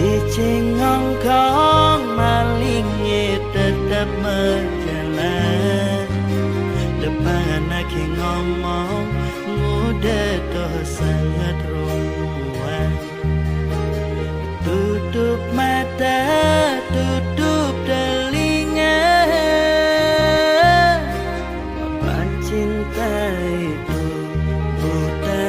Cengong kong malingnya tetap berjalan. Depan akhir ngomong muda toh sangat romuan. Tutup mata, tutup telinga, apa cinta itu buta.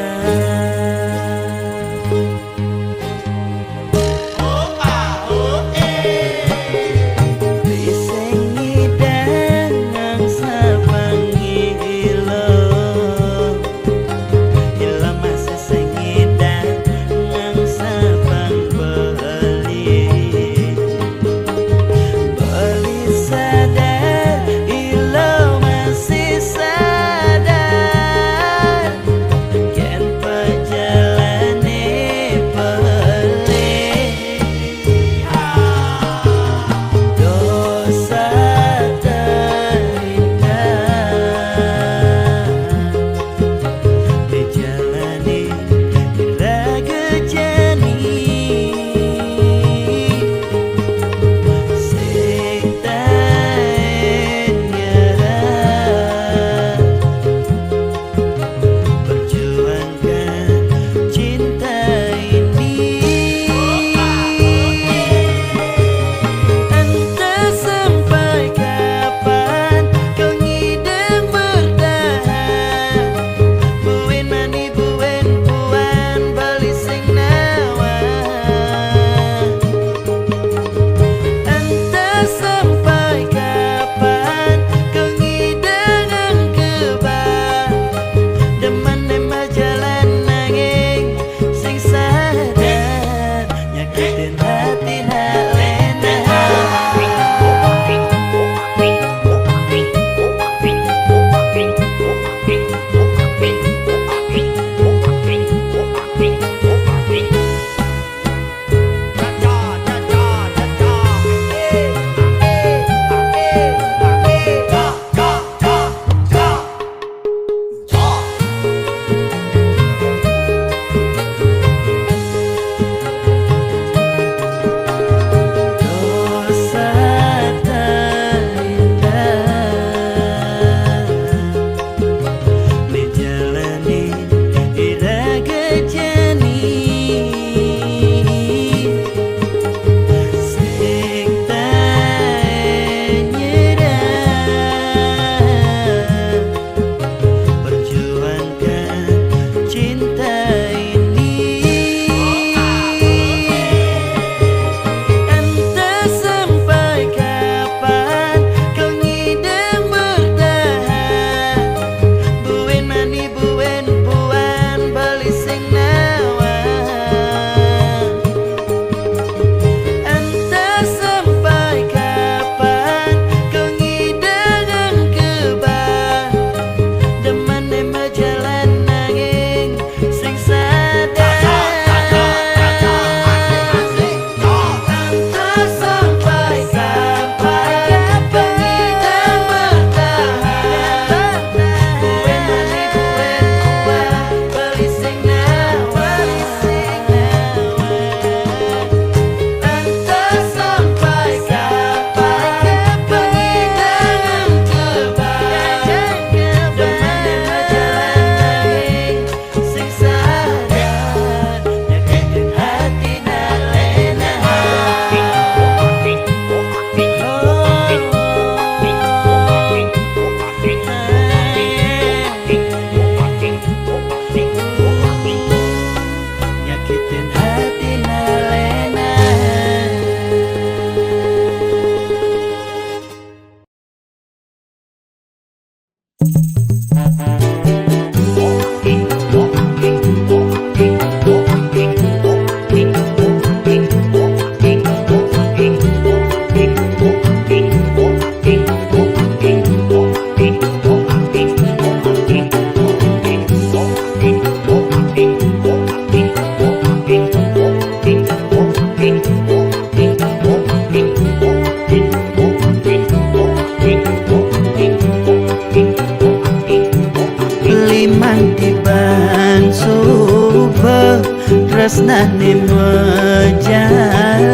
tresnane mejalan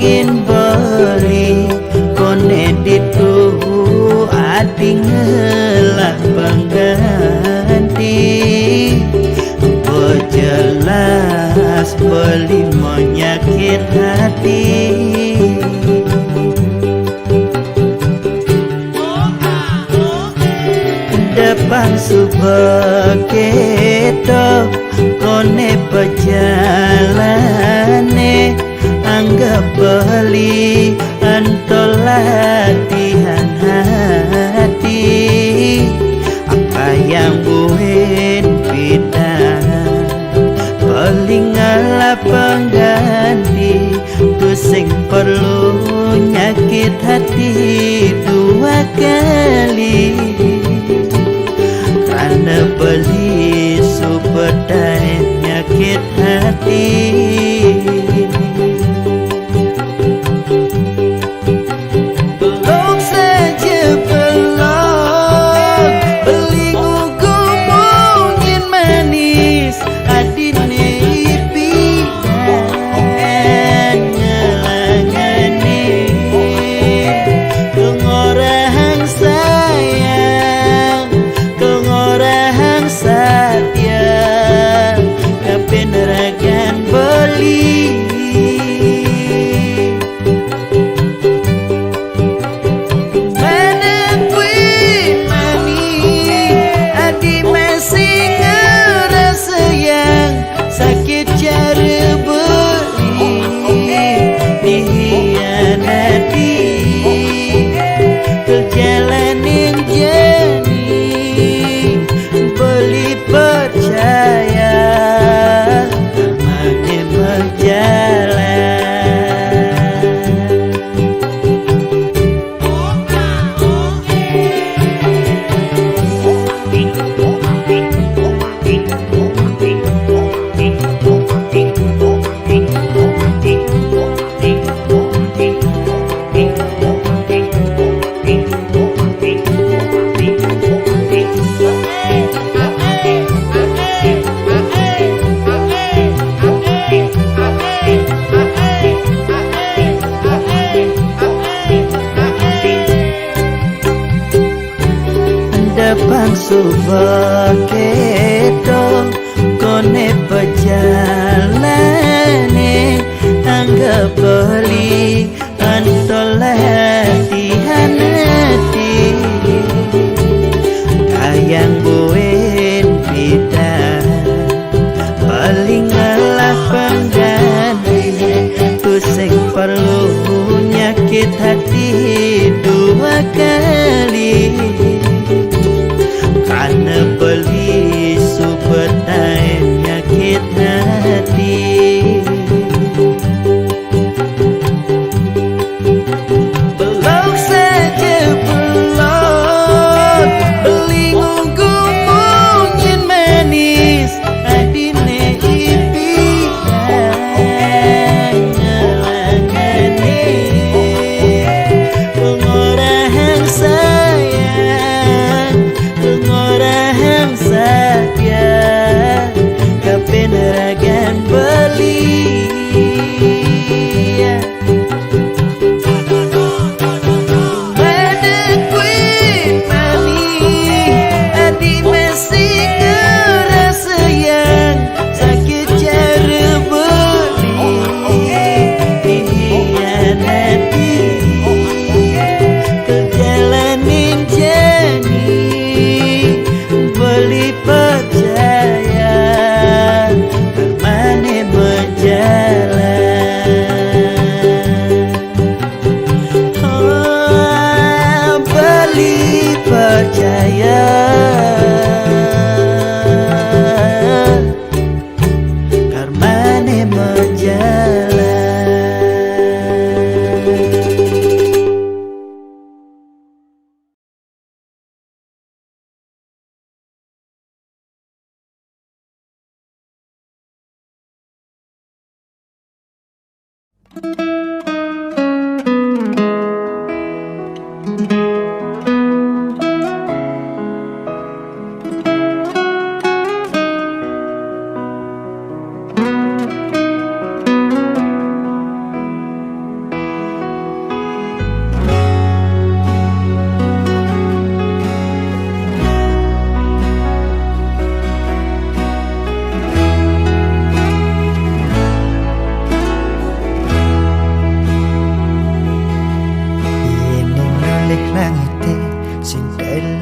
ingin beli kone dituhu adi ngelak pengganti. Jelas beli menyakit hati. Depan subeketo kone pejalane anggap beli antol latihan hati. Apa yang buin bidang paling ngalah pengganti tu sing perlu nyakit hati dua kali. Karena beli superdai nyakit hati. Belum saja belum beli gugu mungkin manis adine ipian ngelangani kengorang sayang kengorang satya kepeneragan beli. Sakit cara beri dihianati berjalan yang jani beli percaya namanya berjalan. Depan subeketo kone pejalane anggap beli antol latihan hati. Kayang buin bidang paling ngalah pengganti tu sing perlu nyakit hati dua kali. Karena beli superdai nyakit hati. Belum saja belum beli gugu mungkin manis adine ipian ngelangani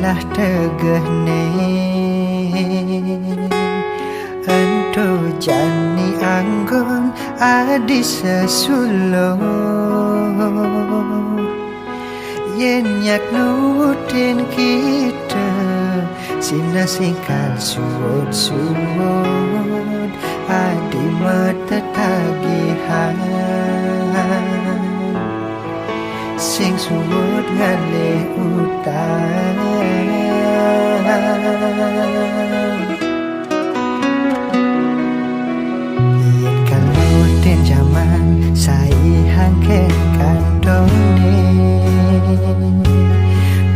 lah tegehne ento jani anggon adi sesulo yen yak nutin kita sina singkal suwud adi mata tagihan sing suwud ngale utang yen kalutin zaman sai hangken kandone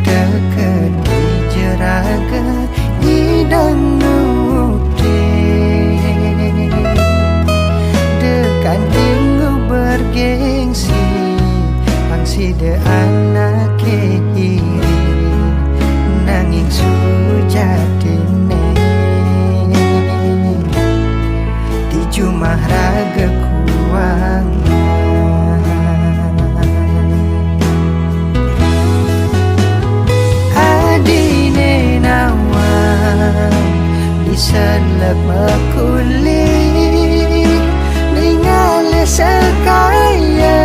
deket di jeraga hidang nuti dekan tinggu bergengsi pangsi de anak iri nanging sujatine di jumah raga kuang adine nawang diselep makuli ningale sekaya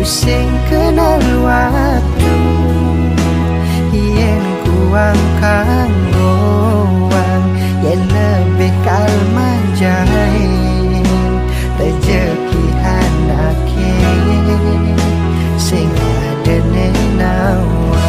sing kenal waktu yen kuang kanggoang yen lebih kalman jain rezeki anake sing ada nenawang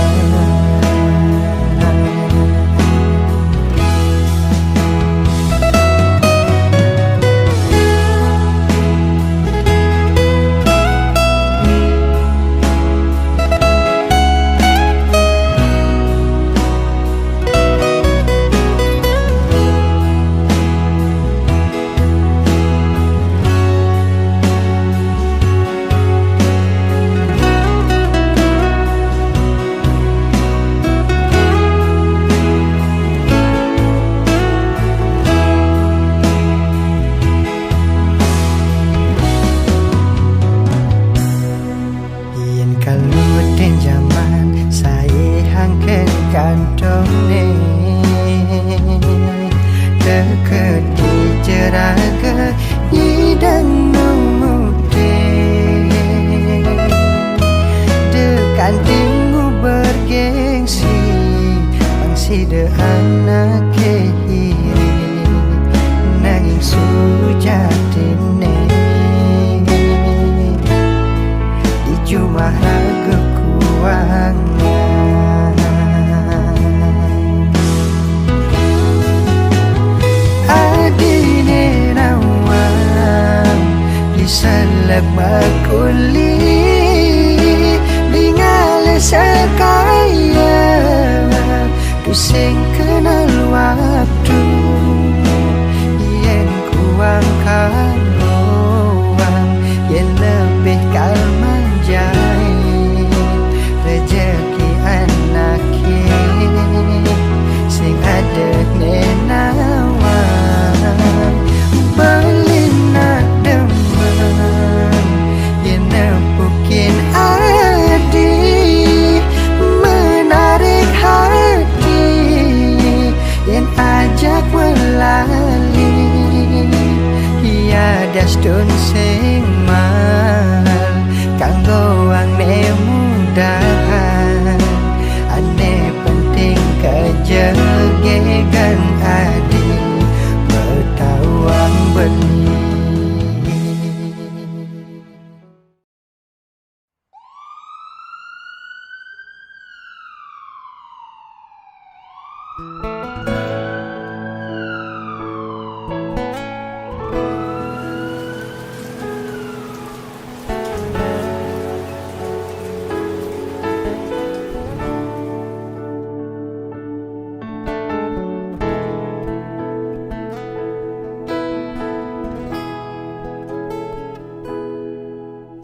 deket di jeraga hidang nuti dekan tinggu bergengsi pangsi de anak iri nanging sujatine di jumah raga kuang adine nawang diselep makuli ningale sekaya sing kenal waktu yen kuang kaloang yen lebih kalman jain rezeki anake sing ada nenawang belina demen yen nempukin adi menarik hati yen ajak welali hiada stun sing mahal kanggo angne mudahan ane penting kejegegan adi bertawang benih.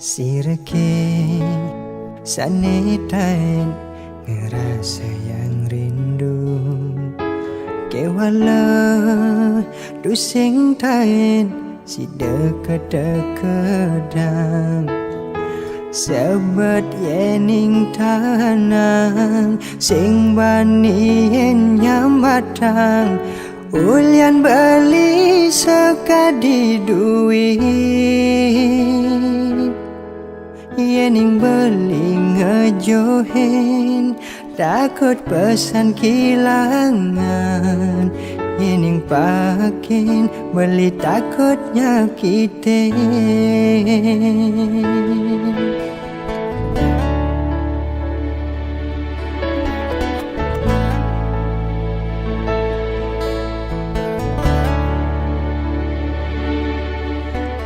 Sirke sanitain ngerasa yang rindu kewala dusing tain si dekat-dekatan sebet yening tanang sing bani yen nyambatang ulian beli sekadi duit yening beli ngejohin takut pesan kilangan yening pakin beli takut nyakitin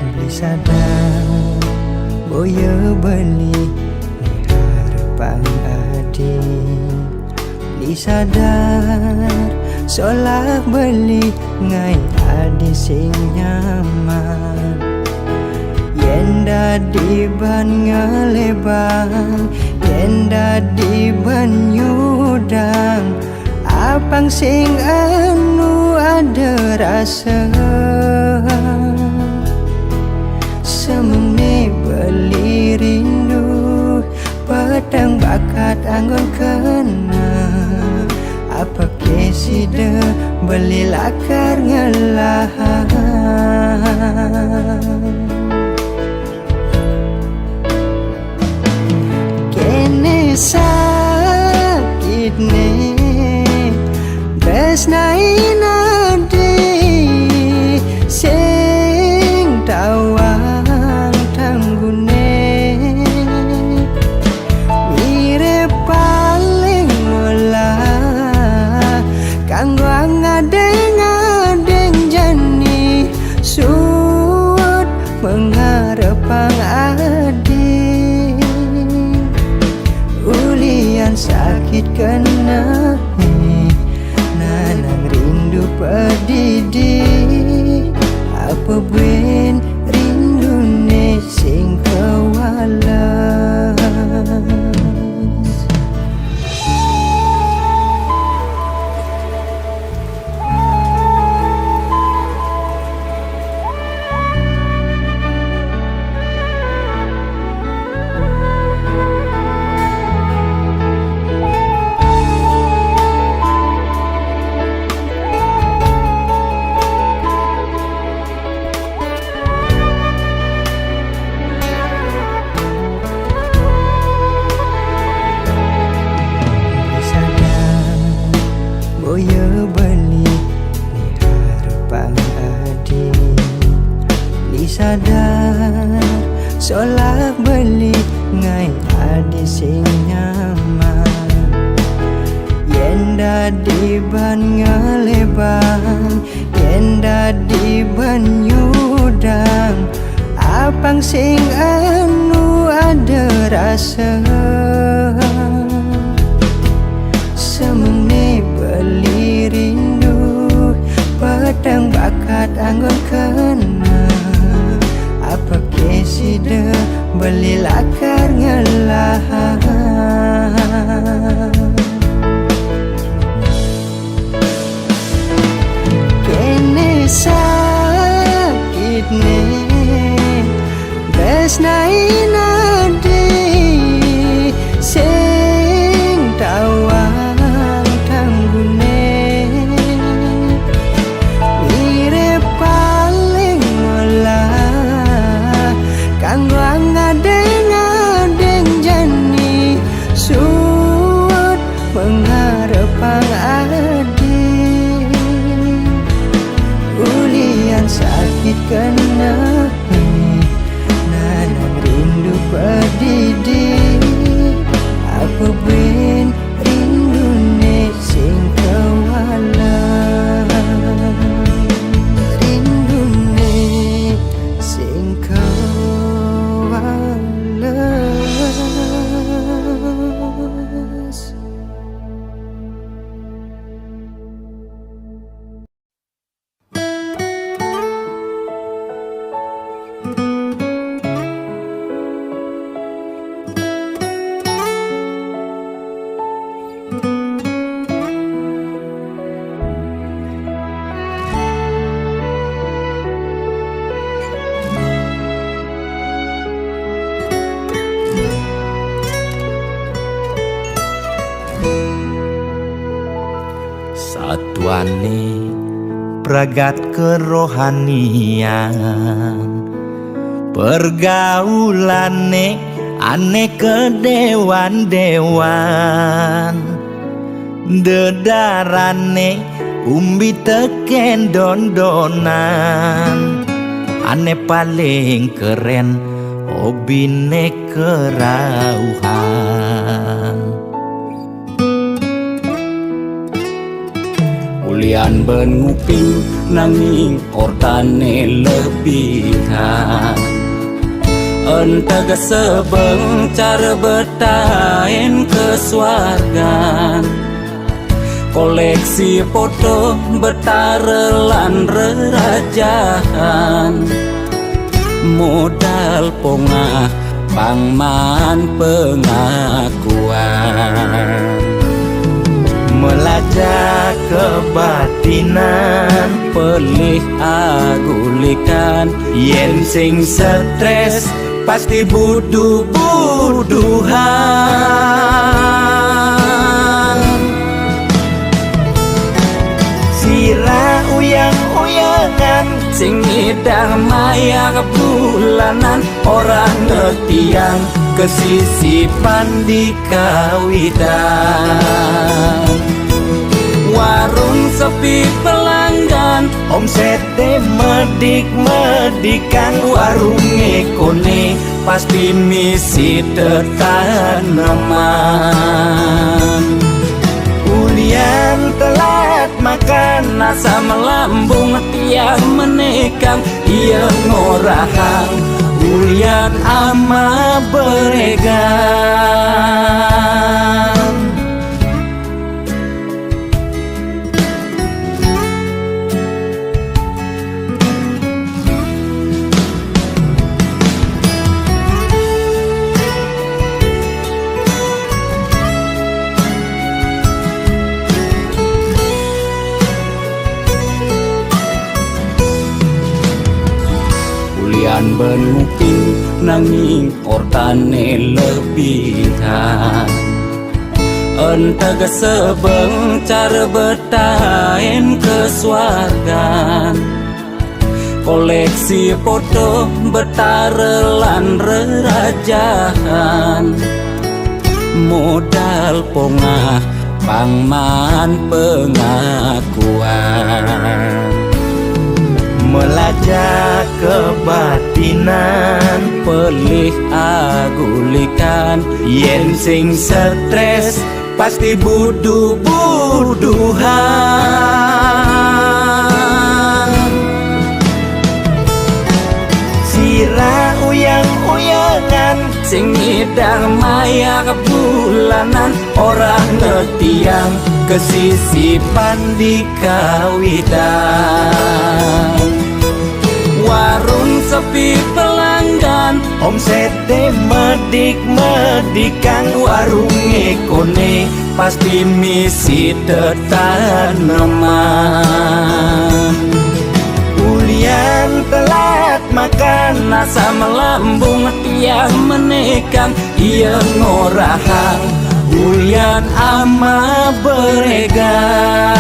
beli sadar boya beli harapan adi beli sadar solak beli ngai adi sing nyaman yen dadi ban ngelebang yen dadi ban nyudang apang sing anu ada rasa semene beli rindu pedang bakat anggun kena apa kesida beli lakar ngelahan kene sakit ne besnain adi sing tawang tanggune mirip paling mulah kanggo ngadeng-ngadeng jani suut mengharapang adi ulian sakit kena nanang rindu pedidi apa buen rindu ne sing kewalas boya beli harapan adi li sadar solak beli ngai adi sing nyaman yen dadi ban ngelebang yen dadi ban nyudang apang sing anu ada rasa semene beli rindu pedang bakat anggun kena apa kesida beli lakar ngelahan kene sakit ne besnain adi sing tawang tanggune mirip paling mulah kanggo ngadeng-ngadeng jani suut mengharapang adi ulian sakit kena nanang rindu pedidi apa buen rindu ne sing kewalas rindu ne sing kewalas Atuane pragat kerohanian, pergaulane aneh kedewan-dewan, dedarane umbi teken don-donan, aneh paling keren hobine kerauhan. Ulian ben nguping nanging ortane lebihan, entega sebeng cara betain kesuargan, koleksi foto betarelan rerajahan, modal pongah pangman pengakuan, melajak kebatinan, pelih agulikan, yen sing stres pasti buduh-buduhan. Sira uyang-uyangan, sing ngidang maya bulanan, orang ngetiang kesisipan di kawitan. Warung sepi pelanggan, omsete medik-medikan, warung ekone pasti misi tetaneman. Ulian telat makan, asa melambung tiang menekang, ia ngorahang ulian ama beregan. Ulian ben nguping nanging ortane lebihan, entega sebeng cara betain kesuargan, koleksi foto betarelan rerajahan, modal pongah pangman pengakuan, melajak kebatinan, pelih agulikan, yen sing stres pasti buduh-buduhan. Sira uyang-uyangan, sing ngidang maya bulanan, orang ngetiang kesisipan di kawitan. Warung sepi pelanggan, omsete medik-medikan, warung ekone pasti misi tetaneman. Ulian telat makan, asa melambung tiang menekang, ia ngorahang ulian ama beregan.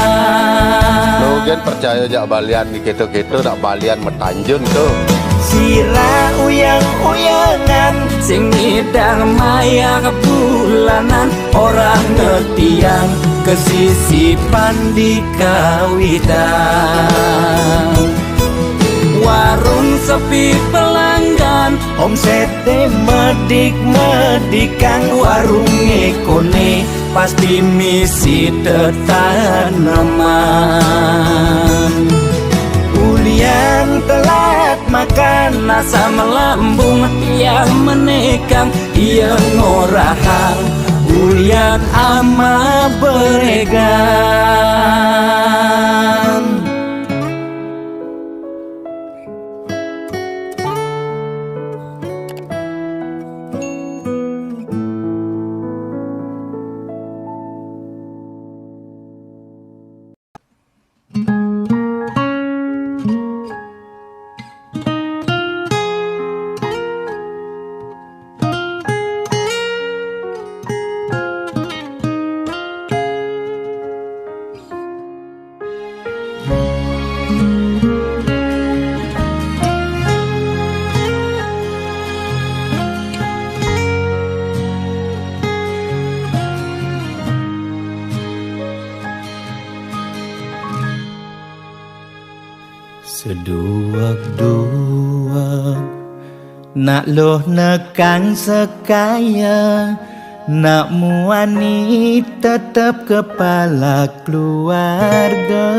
Nugen percaya jak balian di gitu-gitu nak balian metanjun tuh. Sira uyang-uyangan, sing ngidang maya bulanan, orang ngetiang kesisipan di kawitan. Warung sepi pelanggan, omsete medik-medikan, warung ekone pasti misi tetaneman. Ulian telat makan, asa melambung tiang menekang, ia ngorahang ulian ama beregan. Seduak-duak nak loh nekang sekaya, nak muani tetap kepala keluarga.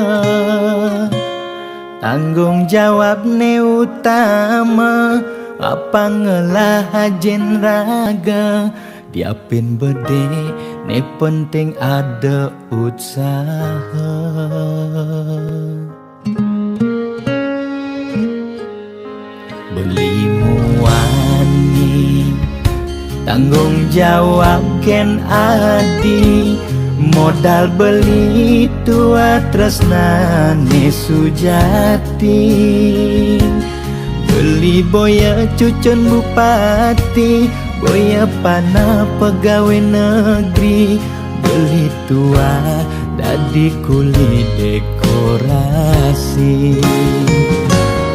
Tanggung jawab ne utama, apa ngelah hajen raga. Diapin bede ne penting ada usaha. Beli muani tanggung jawab ken adi, modal beli tua tresnane sujati. Beli boya cucun bupati, boya pana pegawai negeri. Beli tua dadi kuli dekorasi.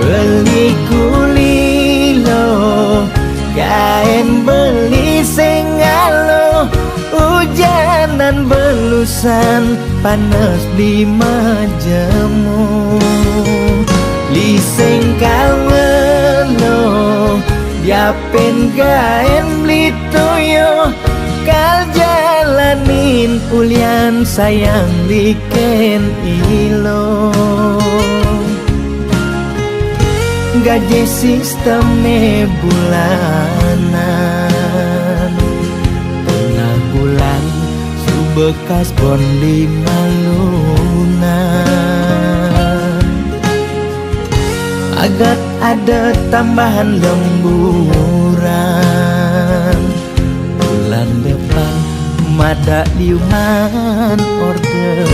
Beli kuli lo, kain beli sengalo. Hujanan belusan, panas di majemu. Liseng kalelo, diapin kain beli toyo. Kal jalanin ulian sayang liken ilo. Gaji sistemnya bulanan, tengah bulan subekas bon 5 lunan. Agar ada tambahan lemburan, bulan depan mada liuman orderan.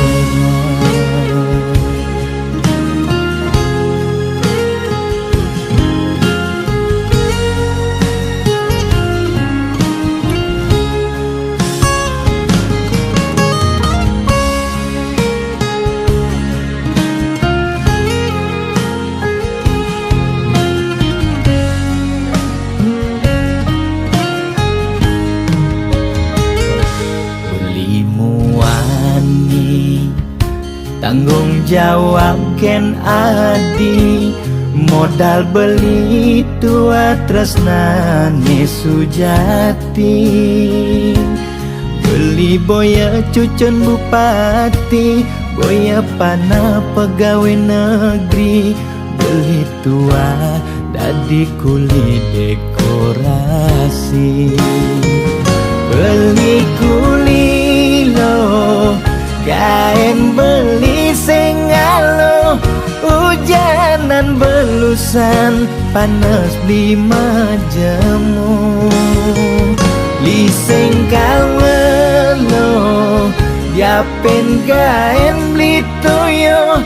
Tanggung jawab ken adi, modal beli tua tresnane sujati. Beli boya cucun bupati, boya pana pegawai negeri. Beli tua dadi kuli dekorasi. Beli kuli lo, kain beli sengalo. Hujanan belusan, panas di majemu. Liseng kalelo, diapin kain beli toyo.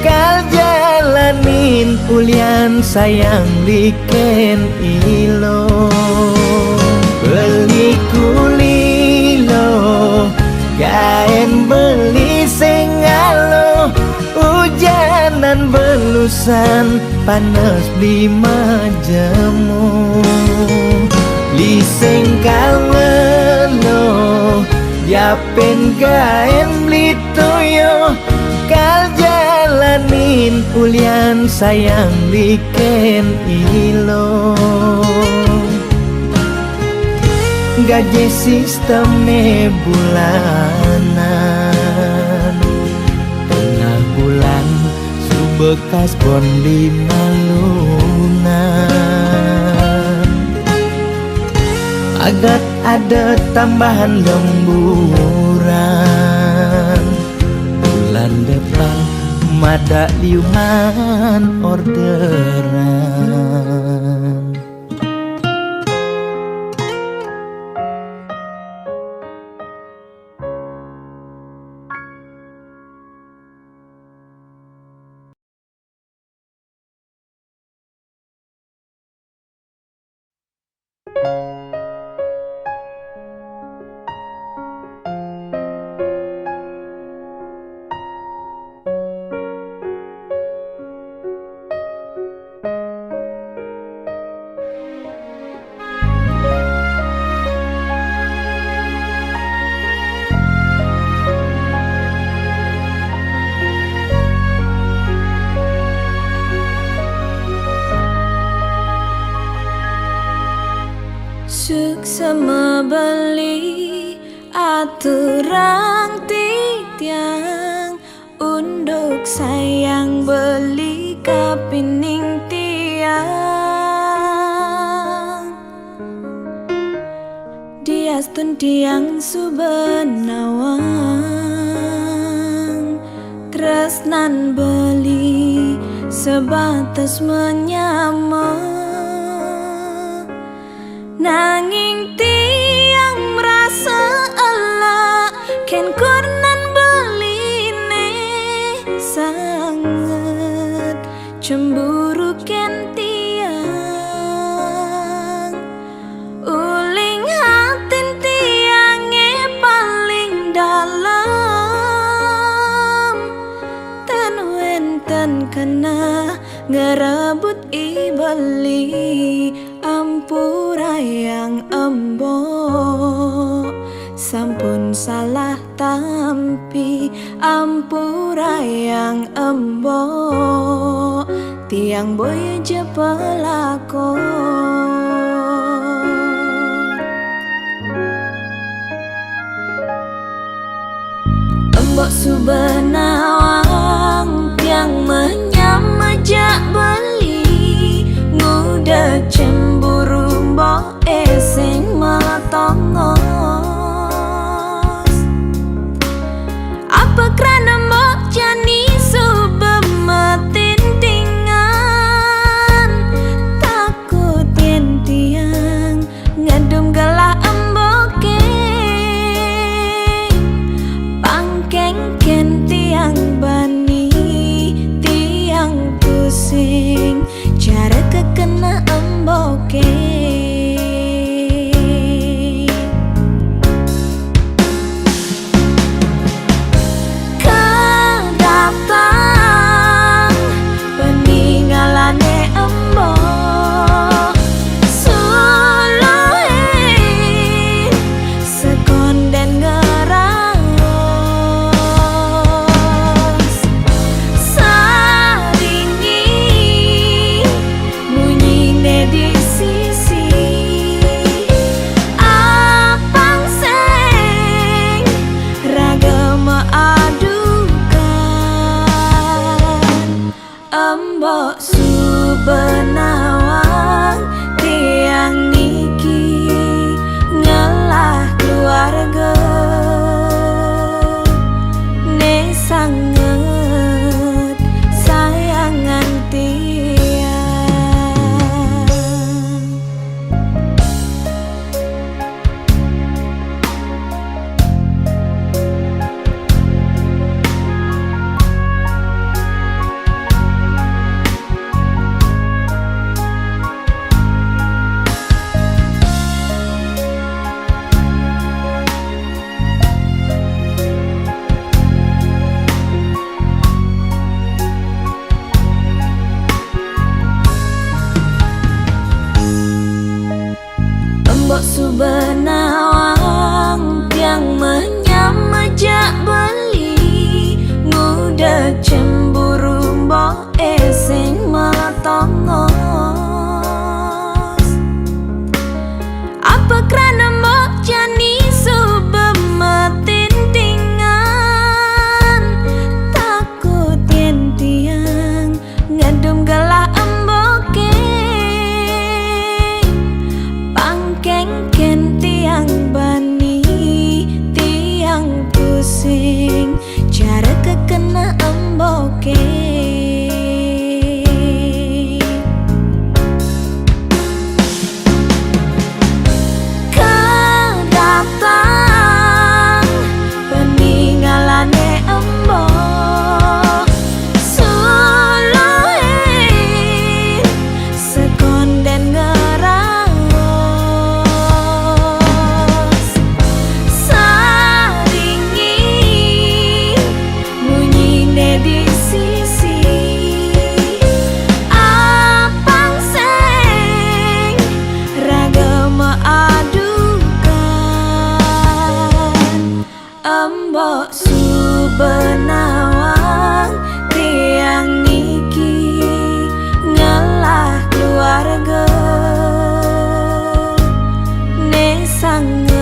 Kal jalanin ulian sayang liken ilo. Beli kuli lo, kain beli sengalo. Hujanan belusan, panas di majemu. Liseng kalelo, diapin kain beli toyo. Kal jalanin ulian sayang liken ilo. Gaji sistemnya bulanan, tengah bulan subekas bon 5 lunan. Agar ada tambahan lemburan, bulan depan mada liuman orderan. ngebeli aturang titiang unduk sayang beli kapining tiang diastun tiang subenawang tresnan beli sebatas menyama nanging tiang merasa Allah ken kurnan beline sangat cemburu ken tiang uling hatin tiange paling dalam ten wenten kena ngerebut ibeli ampura yang embo sampun salah tampi ampura yang embo tiang boy je pelakon embok subenawang tiang menyamajak beli nguda cemburu mbok eseng matongos apa kerana mbok jani subemetin tingan takut yen tiang ngadum gelah emboke pangkeng ken tiang bani tiang pusing cara kekena emboke kedatang peninggalane embok suluhin sekonden ngeraos saringi munyine di sisi apang seng ragama adukan embok subenawang tiang niki ngelah keluarga ne sangat sayangan tiang embok subenawang tiang menyamajak beli nguda cemburu mbok eseng matongos apa kerana mbok jani subemetin tingan takut yen tiang ngadum gelah emboke pangkeng ken tiang bani tiang pusing cara kekena emboke kedatang peninggalane embok suluhin sekonden ngeraos saringi munyine di sisi apang seng ragama adukan embok subenawang tiang niki ngelah keluarga ne sangat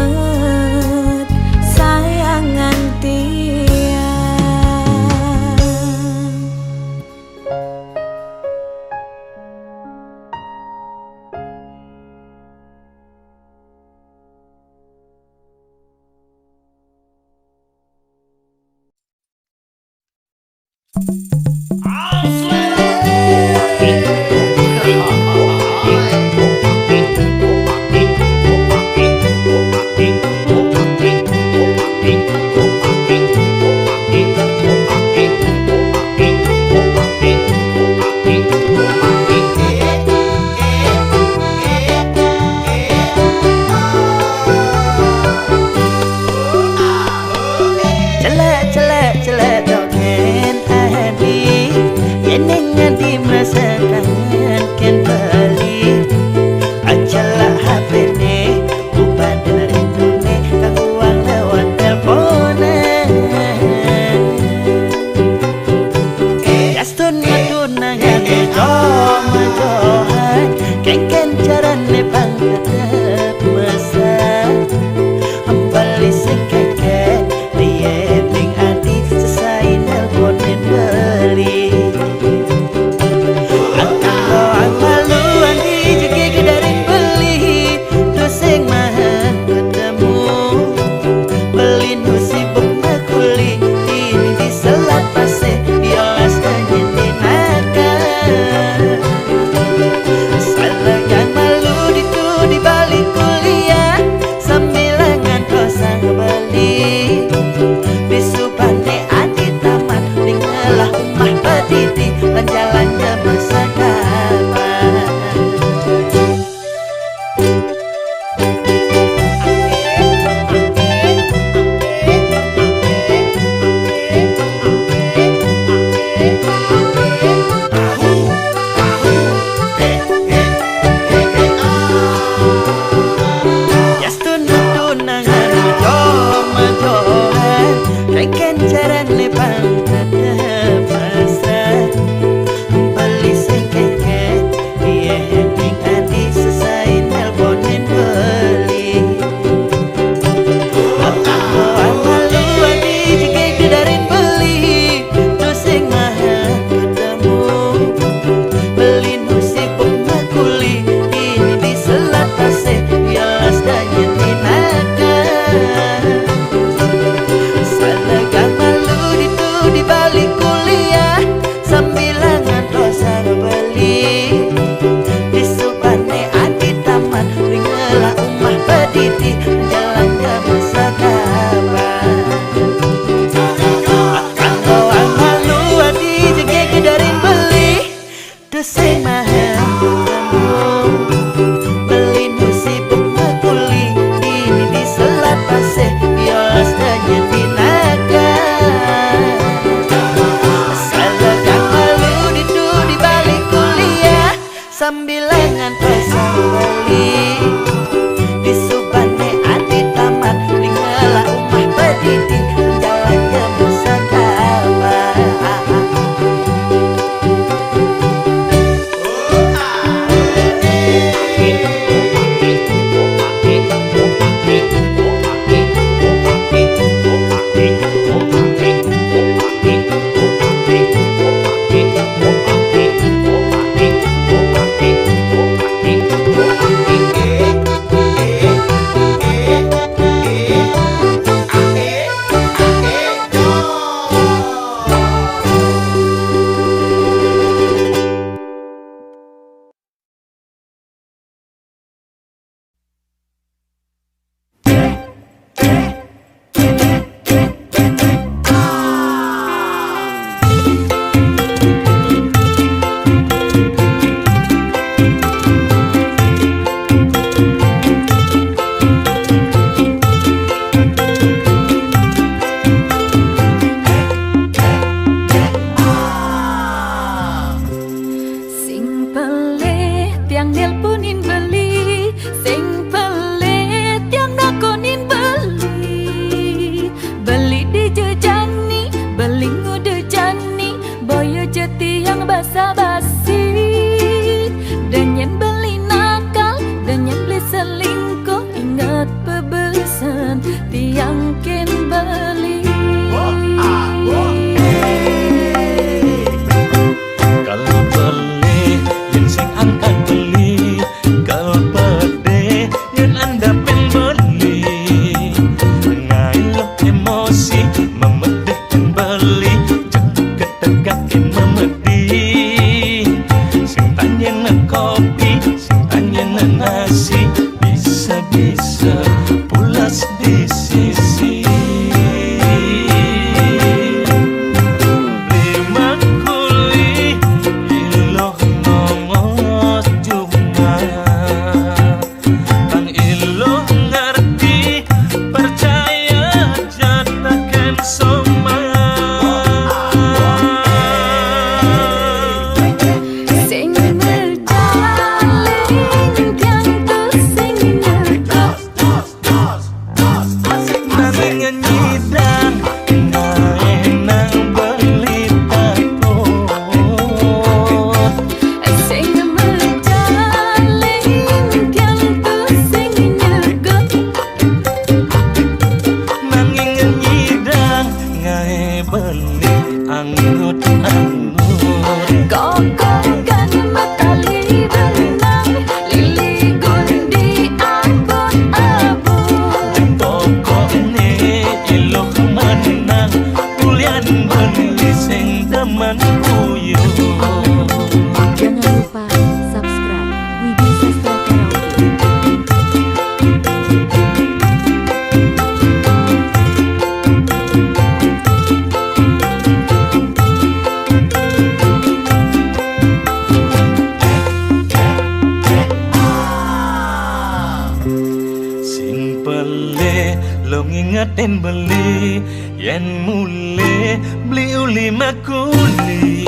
lo ngingetin beli yen mule beli uli makuli.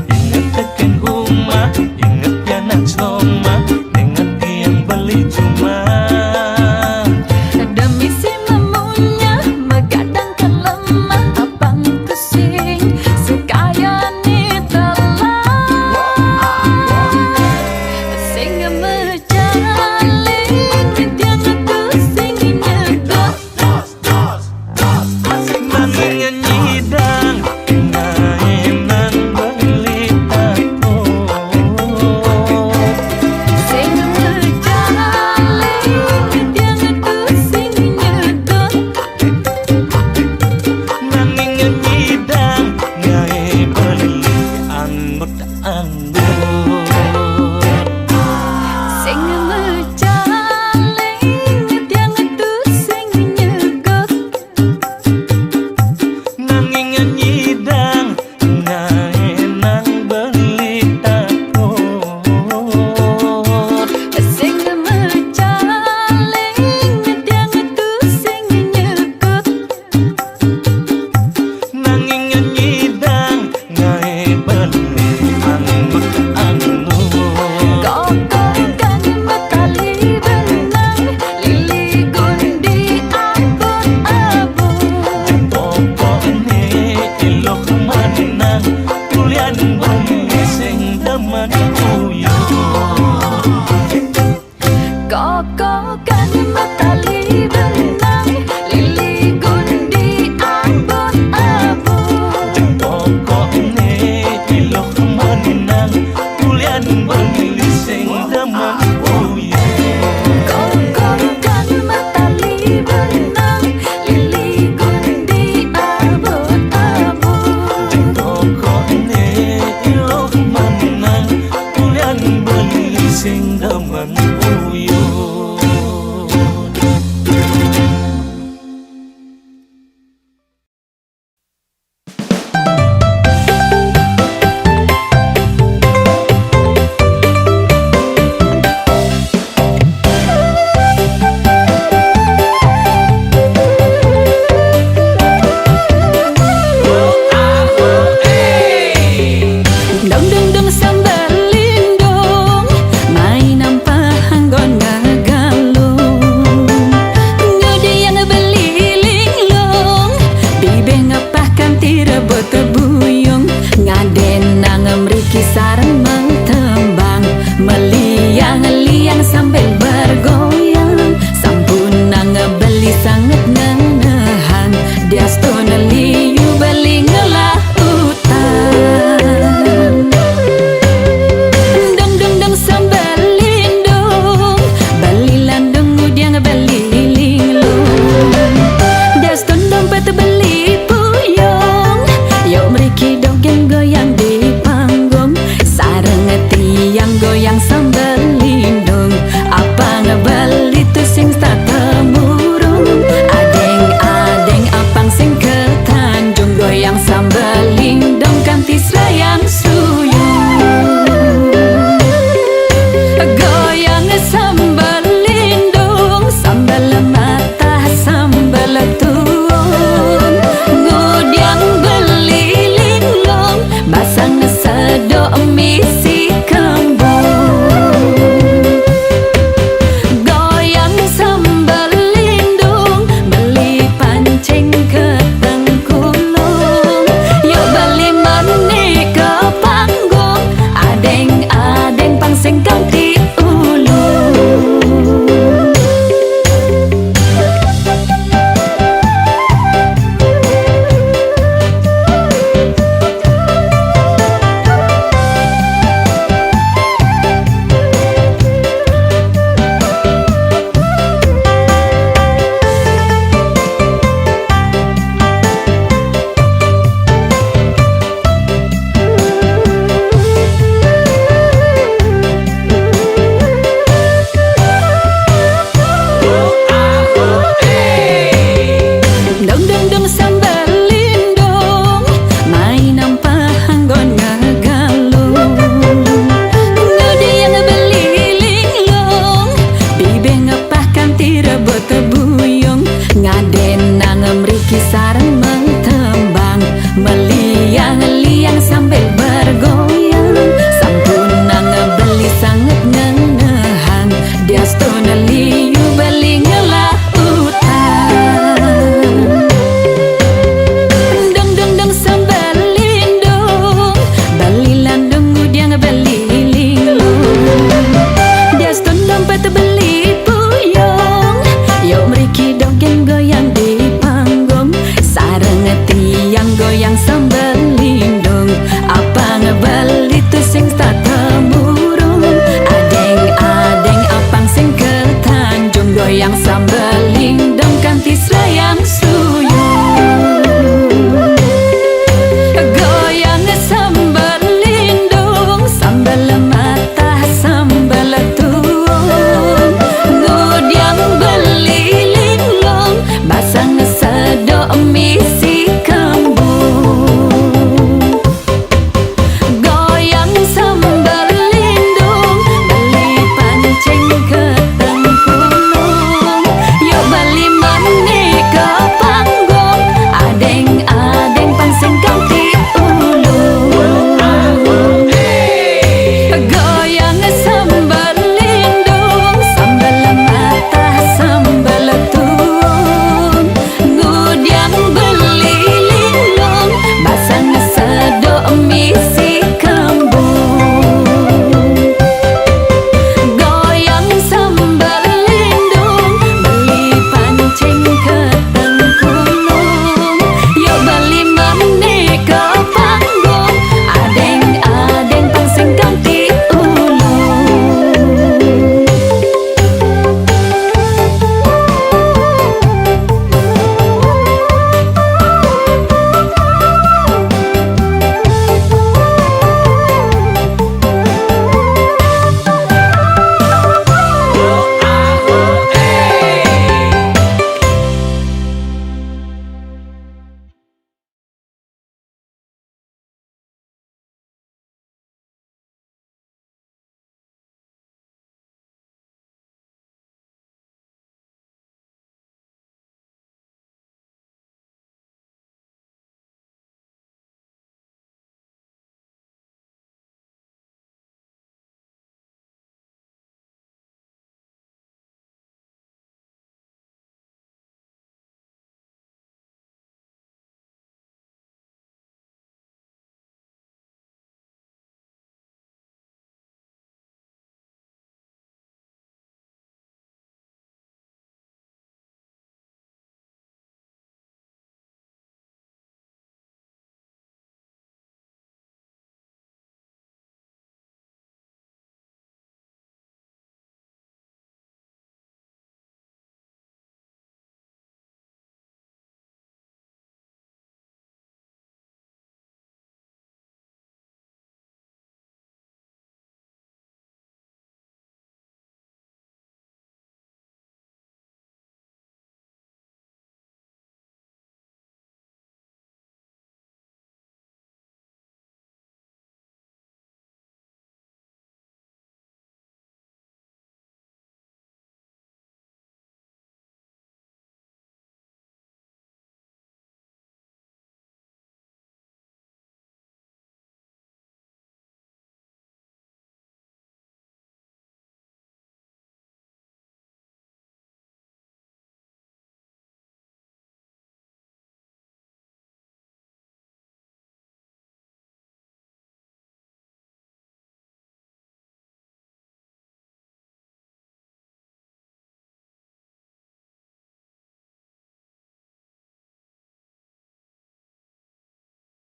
Ingat tekan rumah, ingat pianak soma